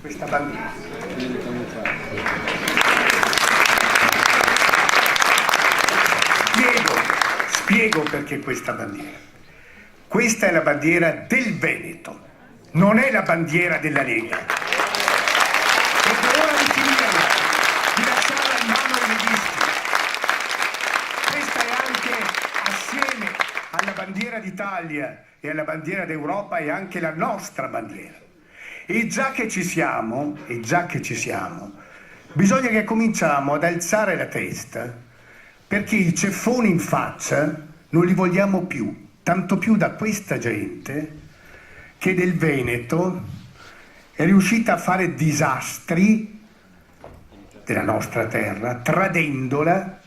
questa bandiera. Spiego perché questa bandiera. Questa è la bandiera del Veneto, non è la bandiera della Lega. Ed è ora di finirla, di lasciarla in mano ai leghisti. Questa è anche, assieme alla bandiera d'Italia e alla bandiera d'Europa, è anche la nostra bandiera. E già che ci siamo, bisogna che cominciamo ad alzare la testa, perché i ceffoni in faccia non li vogliamo più, tanto più da questa gente che del Veneto è riuscita a fare disastri della nostra terra, tradendola.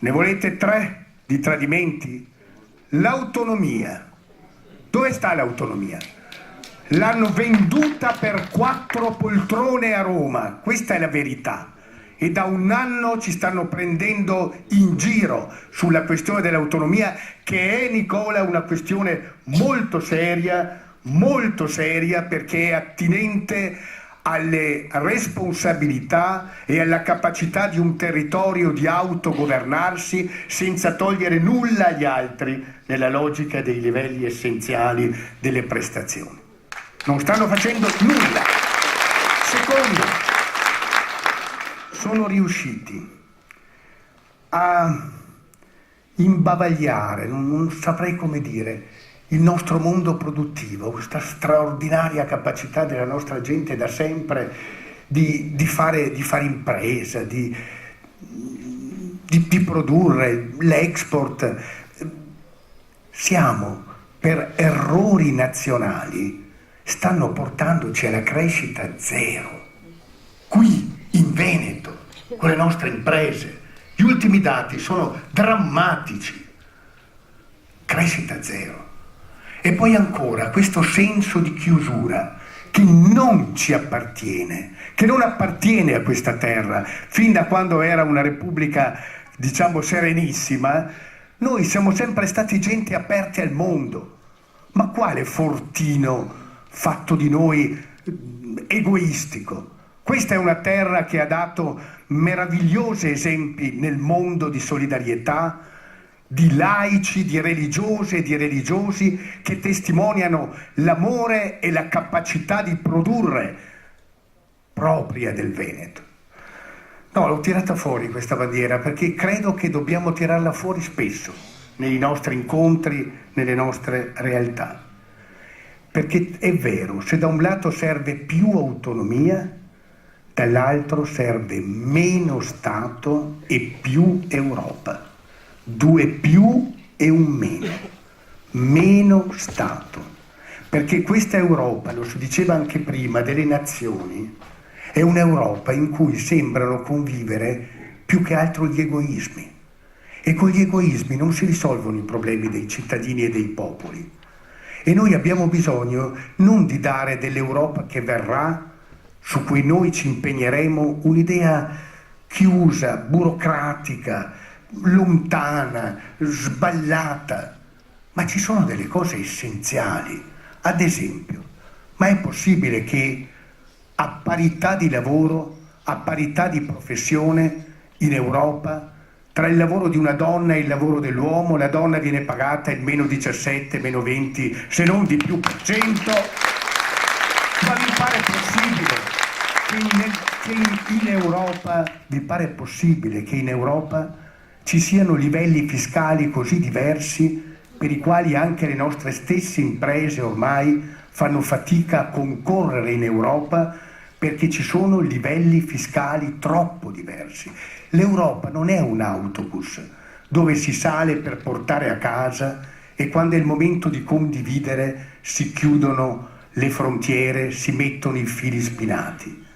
Ne volete 3 di tradimenti? L'autonomia. Dove sta l'autonomia? L'hanno venduta per 4 poltrone a Roma, questa è la verità. E da un anno ci stanno prendendo in giro sulla questione dell'autonomia, che è, Nicola, una questione molto seria, perché è attinente alle responsabilità e alla capacità di un territorio di autogovernarsi senza togliere nulla agli altri nella logica dei livelli essenziali delle prestazioni. Non stanno facendo nulla. Secondo, sono riusciti a imbavagliare, non saprei come dire, il nostro mondo produttivo, questa straordinaria capacità della nostra gente da sempre di fare impresa, di produrre l'export. Siamo, per errori nazionali, stanno portandoci alla crescita zero. Qui in Veneto, con le nostre imprese, gli ultimi dati sono drammatici. Crescita zero. E poi ancora questo senso di chiusura che non ci appartiene, che non appartiene a questa terra. Fin da quando era una repubblica, diciamo, serenissima, noi siamo sempre stati gente aperte al mondo. Ma quale fortino fatto di noi egoistico? Questa è una terra che ha dato meravigliosi esempi nel mondo di solidarietà, di laici, di religiose e di religiosi che testimoniano l'amore e la capacità di produrre propria del Veneto. No, l'ho tirata fuori questa bandiera perché credo che dobbiamo tirarla fuori spesso nei nostri incontri, nelle nostre realtà. Perché è vero, se da un lato serve più autonomia, dall'altro serve meno Stato e più Europa. 2 più e 1 meno. Meno Stato. Perché questa Europa, lo si diceva anche prima, delle nazioni, è un'Europa in cui sembrano convivere più che altro gli egoismi. E con gli egoismi non si risolvono i problemi dei cittadini e dei popoli. E noi abbiamo bisogno non di dare dell'Europa che verrà, su cui noi ci impegneremo, un'idea chiusa, burocratica, lontana, sbagliata, ma ci sono delle cose essenziali. Ad esempio, ma è possibile che a parità di lavoro, a parità di professione in Europa, tra il lavoro di una donna e il lavoro dell'uomo, la donna viene pagata il meno 17, meno 20, se non di più per cento? Ma vi pare possibile che in Europa ci siano livelli fiscali così diversi per i quali anche le nostre stesse imprese ormai fanno fatica a concorrere in Europa perché ci sono livelli fiscali troppo diversi? L'Europa non è un autobus dove si sale per portare a casa e quando è il momento di condividere si chiudono le frontiere, si mettono i fili spinati.